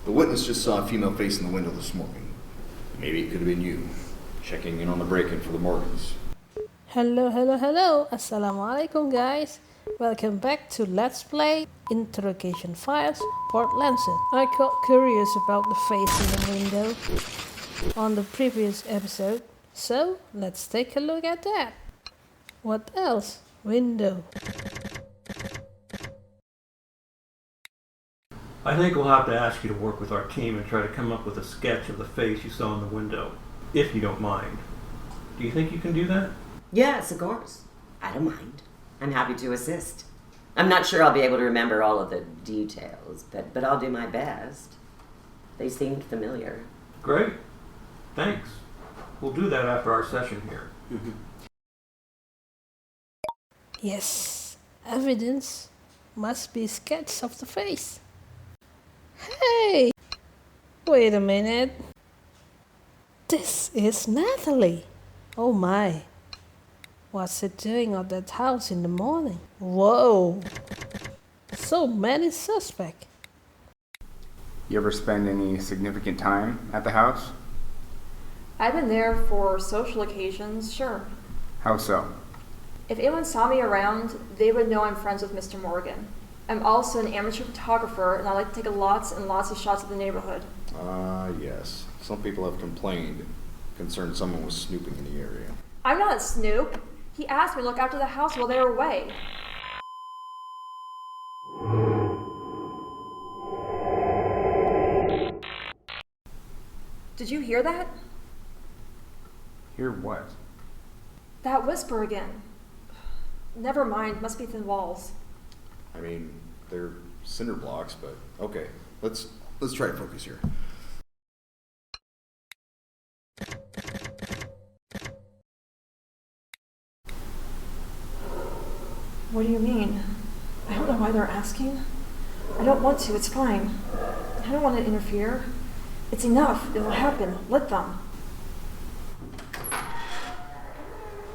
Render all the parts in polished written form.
The witness just saw a female face in the window this morning. Maybe it could have been you, checking in on the break-in for the Morgans. Hello. Assalamu alaikum, guys. Welcome back to Let's Play Interrogation Files, Port Landsend. I got curious about the face in the window on the previous episode, so let's take a look at that. What else? Window. I think we'll have to ask you to work with our team and try to come up with a sketch of the face you saw in the window, if you don't mind. Do you think you can do that? Yes, of course. I don't mind. I'm happy to assist. I'm not sure I'll be able to remember all of the details, but I'll do my best. They seemed familiar. Great. Thanks. We'll do that after our session here. Yes, evidence must be sketch of the face. Hey! Wait a minute. This is Natalie. Oh my. What's it doing at that house in the morning? Whoa! So many suspects. You ever spend any significant time at the house? I've been there for social occasions, sure. How so? If anyone saw me around, they would know I'm friends with Mr. Morgan. I'm also an amateur photographer, and I like to take lots and lots of shots of the neighborhood. Yes. Some people have complained, concerned someone was snooping in the area. I'm not a snoop. He asked me to look after the house while they were away. Did you hear that? Hear what? That whisper again. Never mind, must be thin walls. I mean, they're cinder blocks, but okay. Let's try to focus here. What do you mean? I don't know why they're asking. I don't want to, it's fine. I don't want to interfere. It's enough, it'll happen. Let them.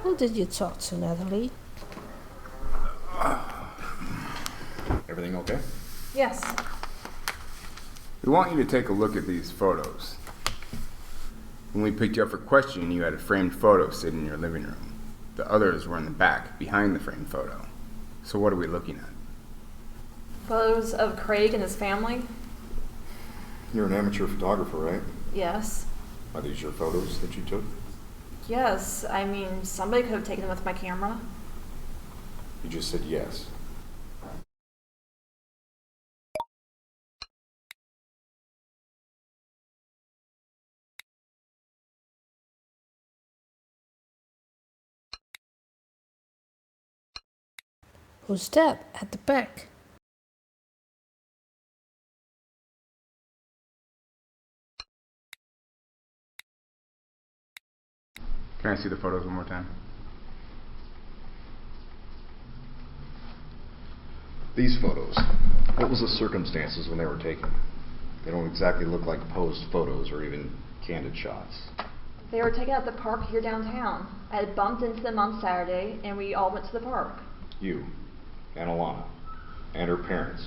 Who did you talk to, Natalie? Everything okay? Yes. We want you to take a look at these photos. When we picked you up for questioning, you had a framed photo sitting in your living room. The others were in the back, behind the framed photo. So what are we looking at? Photos of Craig and his family? You're an amateur photographer, right? Yes. Are these your photos that you took? Yes, I mean, somebody could have taken them with my camera. You just said yes. Who's that at the back? Can I see the photos one more time? These photos, what was the circumstances when they were taken? They don't exactly look like posed photos or even candid shots. They were taken at the park here downtown. I had bumped into them on Saturday, and we all went to the park. You, and Alana, and her parents,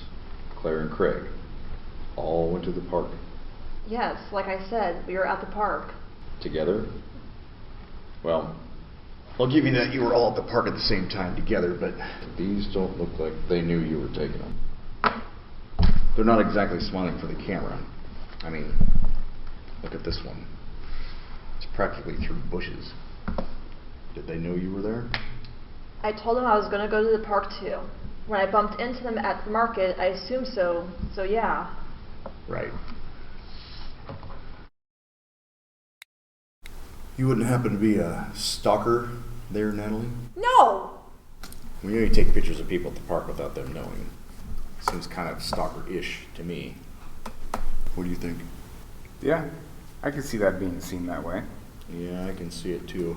Claire and Craig, all went to the park. Yes, like I said, we were at the park. Together? Well, I'll give you that you were all at the park at the same time together, but these don't look like they knew you were taking them. They're not exactly smiling for the camera. I mean, look at this one. It's practically through bushes. Did they know you were there? I told them I was going to go to the park too. When I bumped into them at the market, I assumed so yeah. Right. You wouldn't happen to be a stalker there, Natalie? No! Well, you know you take pictures of people at the park without them knowing. Seems kind of stalker-ish to me. What do you think? Yeah, I can see that being seen that way. Yeah, I can see it too.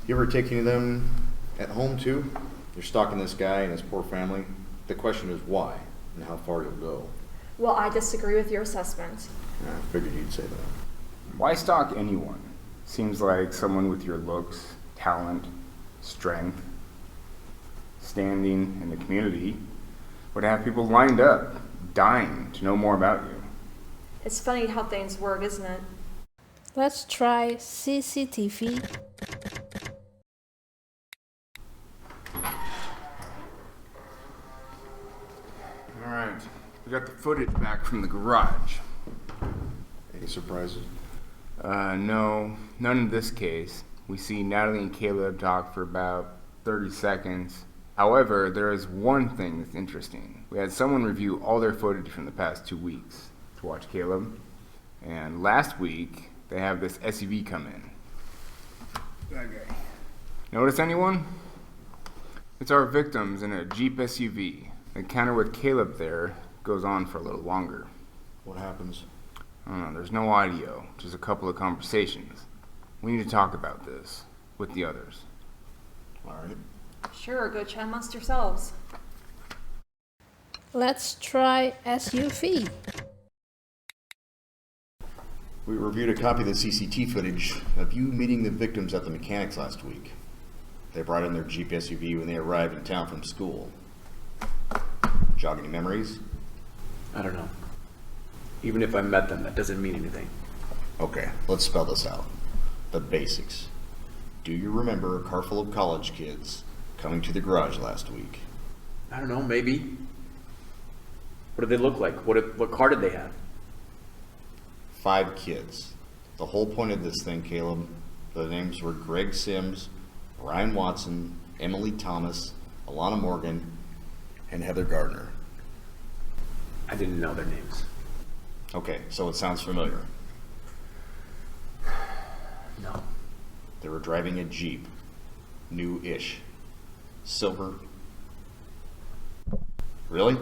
You ever take any of them at home too? You're stalking this guy and his poor family. The question is why and how far you'll go. Well, I disagree with your assessment. Yeah, I figured you'd say that. Why stalk anyone? Seems like someone with your looks, talent, strength, standing in the community would have people lined up, dying to know more about you. It's funny how things work, isn't it? Let's try CCTV. Alright, we got the footage back from the garage. Any surprises? No, none in this case. We see Natalie and Caleb talk for about 30 seconds. However, there is one thing that's interesting. We had someone review all their footage from the past 2 weeks to watch Caleb. And last week, they have this SUV come in. Okay. Notice anyone? It's our victims in a Jeep SUV. The encounter with Caleb there goes on for a little longer. What happens? I don't know, there's no audio, just a couple of conversations. We need to talk about this with the others. Alright. Sure, go chat amongst yourselves. Let's try SUV. We reviewed a copy of the CCTV footage of you meeting the victims at the mechanics last week. They brought in their Jeep SUV when they arrived in town from school. Jog any memories? I don't know. Even if I met them, that doesn't mean anything. Okay, let's spell this out. The basics. Do you remember a car full of college kids coming to the garage last week? I don't know, maybe. What did they look like? What car did they have? 5 kids. The whole point of this thing, Caleb, the names were Greg Sims, Ryan Watson, Emily Thomas, Alana Morgan, and Heather Gardner. I didn't know their names. Okay, so it sounds familiar. No. They were driving a Jeep. New-ish. Silver. Really?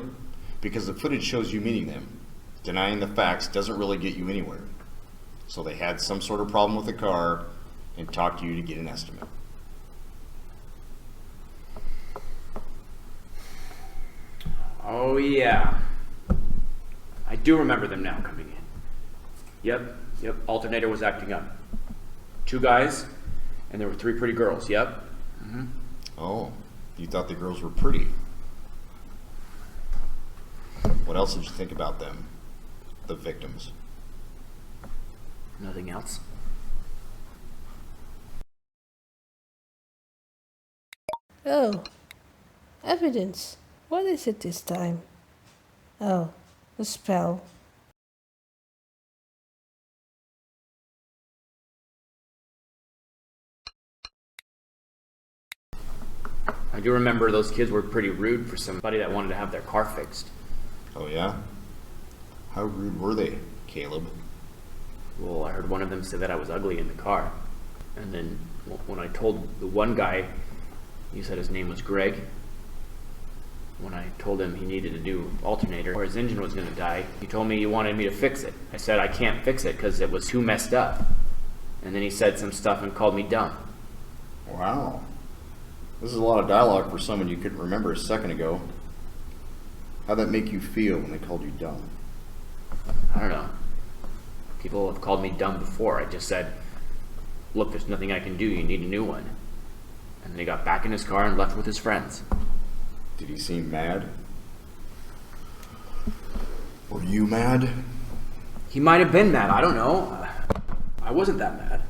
Because the footage shows you meeting them. Denying the facts doesn't really get you anywhere. So they had some sort of problem with the car and talked to you to get an estimate. Oh, yeah. I do remember them now coming in. Yep, alternator was acting up. 2 guys, and there were 3 pretty girls, yep. Mm-hmm. Oh, you thought the girls were pretty. What else did you think about them? The victims. Nothing else? Oh, evidence. What is it this time? Oh, a spell. I do remember those kids were pretty rude for somebody that wanted to have their car fixed. Oh yeah? How rude were they, Caleb? Well, I heard one of them say that I was ugly in the car. And then when I told the one guy, he said his name was Greg. When I told him he needed a new alternator or his engine was going to die, he told me he wanted me to fix it. I said I can't fix it because it was too messed up. And then he said some stuff and called me dumb. Wow. This is a lot of dialogue for someone you couldn't remember a second ago. How'd that make you feel when they called you dumb? I don't know. People have called me dumb before. I just said, look, there's nothing I can do. You need a new one. And then he got back in his car and left with his friends. Did he seem mad? Were you mad? He might have been mad. I don't know. I wasn't that mad.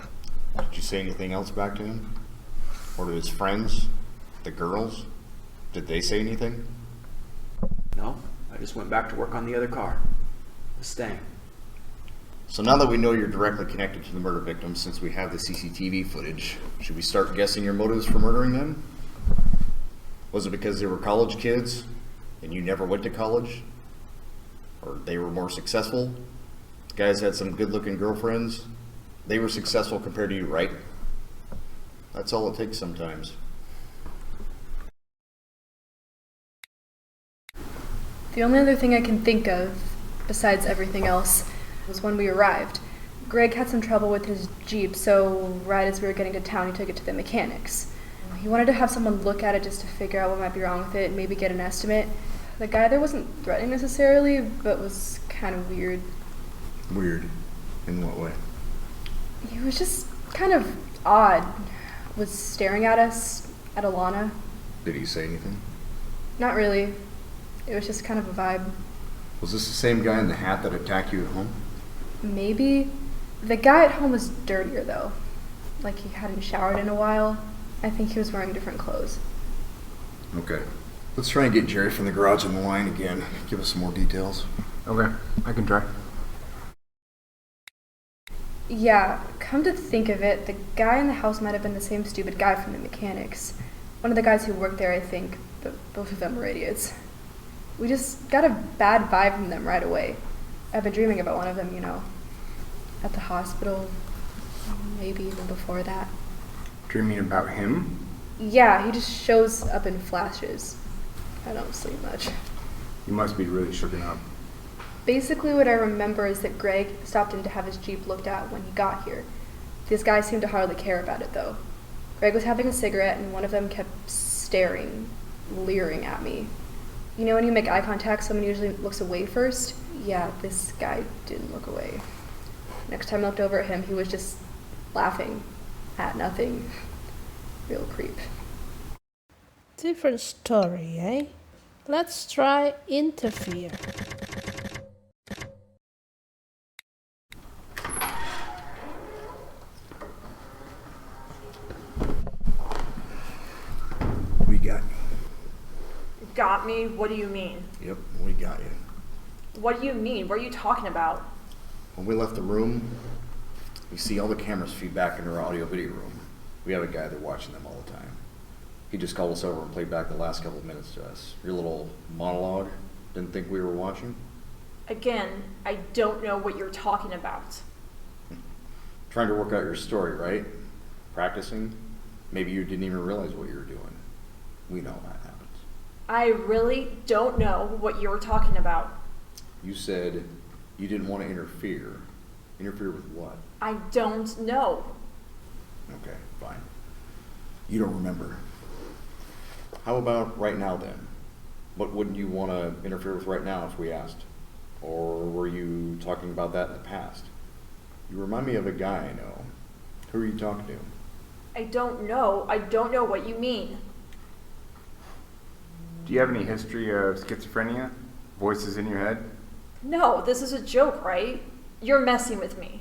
Did you say anything else back to him? Or to his friends? The girls? Did they say anything? No, I just went back to work on the other car. The Stang. So now that we know you're directly connected to the murder victims, since we have the CCTV footage, should we start guessing your motives for murdering them? Was it because they were college kids and you never went to college? Or they were more successful? The guys had some good-looking girlfriends. They were successful compared to you, right? That's all it takes sometimes. The only other thing I can think of, besides everything else, was when we arrived. Greg had some trouble with his Jeep, so right as we were getting to town, he took it to the mechanics. He wanted to have someone look at it just to figure out what might be wrong with it and maybe get an estimate. The guy there wasn't threatening necessarily, but was kind of weird. Weird? In what way? He was just kind of odd. Was staring at us, at Alana. Did he say anything? Not really. It was just kind of a vibe. Was this the same guy in the hat that attacked you at home? Maybe. The guy at home was dirtier though. Like he hadn't showered in a while. I think he was wearing different clothes. Okay. Let's try and get Jerry from the garage on the line again. Give us some more details. Okay, I can try. Yeah, come to think of it, the guy in the house might have been the same stupid guy from the mechanics. One of the guys who worked there, I think, but both of them were idiots. We just got a bad vibe from them right away. I've been dreaming about one of them, you know, at the hospital, maybe even before that. Dreaming about him? Yeah, he just shows up in flashes. I don't sleep much. You must be really shooken up. Basically what I remember is that Greg stopped in to have his Jeep looked at when he got here. These guys seemed to hardly care about it though. Greg was having a cigarette and one of them kept staring, leering at me. You know when you make eye contact, someone usually looks away first? Yeah, this guy didn't look away. Next time I looked over at him, he was just laughing at nothing. Real creep. Different story, eh? Let's try interfere. We got Got me? What do you mean? you. Yep, we got you. What do you mean? What are you talking about? When we left the room, we see all the cameras feed back into our audio-video room. We have a guy there watching them all the time. He just called us over and played back the last couple of minutes to us. Your little monologue. Didn't think we were watching? Again, I don't know what you're talking about. Trying to work out your story, right? Practicing? Maybe you didn't even realize what you were doing. We know that happens. I really don't know what you're talking about. You said you didn't want to interfere. Interfere with what? I don't know. Okay, fine. You don't remember. How about right now then? What wouldn't you want to interfere with right now if we asked? Or were you talking about that in the past? You remind me of a guy I know. Who are you talking to? I don't know. I don't know what you mean. Do you have any history of schizophrenia? Voices in your head? No, this is a joke, right? You're messing with me.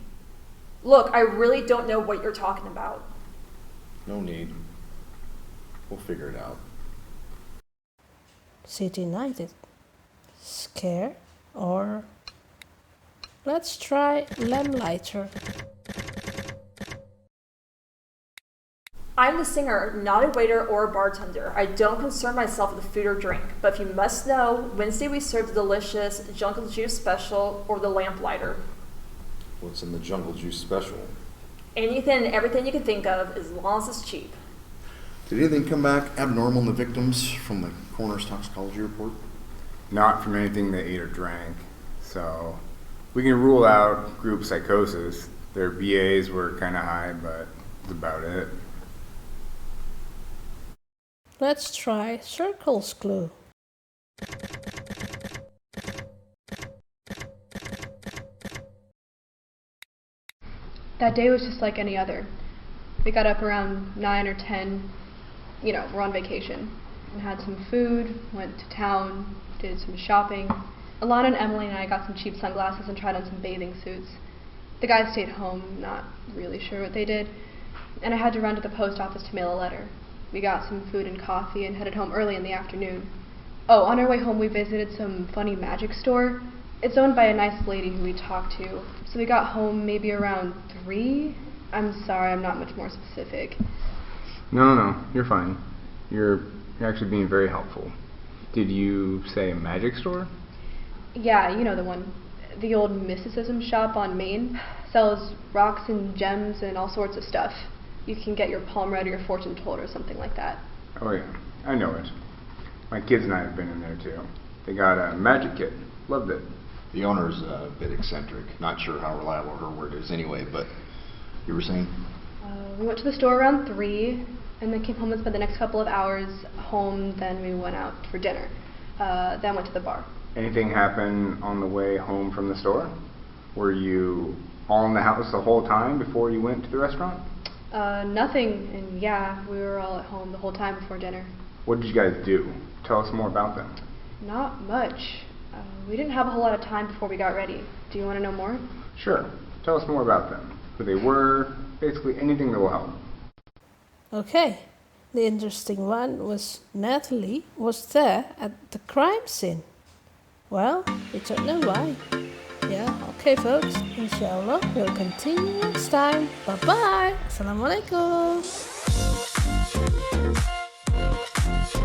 Look, I really don't know what you're talking about. No need. We'll figure it out. City United. Scare or... Let's try lamplighter. I'm the singer, not a waiter or a bartender. I don't concern myself with food or drink, but if you must know, Wednesday we serve the delicious Jungle Juice Special or the Lamplighter. What's in the Jungle Juice Special? Anything and everything you can think of, as long as it's cheap. Did anything come back abnormal in the victims from the coroner's toxicology report? Not from anything they ate or drank. So we can rule out group psychosis. Their BAs were kind of high, but that's about it. Let's try circles clue. That day was just like any other. We got up around 9 or 10, you know, we're on vacation, and had some food, went to town, did some shopping. Alana and Emily and I got some cheap sunglasses and tried on some bathing suits. The guys stayed home, not really sure what they did, and I had to run to the post office to mail a letter. We got some food and coffee and headed home early in the afternoon. Oh, on our way home we visited some funny magic store. It's owned by a nice lady who we talked to. So we got home maybe around 3. I'm sorry, I'm not much more specific. No, you're fine. You're actually being very helpful. Did you say a magic store? Yeah, you know the one. The old mysticism shop on Main. Sells rocks and gems and all sorts of stuff. You can get your palm read or your fortune told or something like that. Oh yeah, I know it. My kids and I have been in there too. They got a magic kit. Loved it. The owner's a bit eccentric. Not sure how reliable her word is anyway, but you were saying? We went to the store around 3, and then came home and spent the next couple of hours home. Then we went out for dinner. Then went to the bar. Anything happen on the way home from the store? Were you all in the house the whole time before you went to the restaurant? Nothing, and yeah, we were all at home the whole time before dinner. What did you guys do? Tell us more about them. Not much. We didn't have a whole lot of time before we got ready. Do you want to know more? Sure. Tell us more about them. Who they were, basically anything that will help. Okay, the interesting one was Natalie was there at the crime scene. Well, we don't know why. Yeah, okay folks, inshallah we'll continue next time. Bye bye. Assalamualaikum.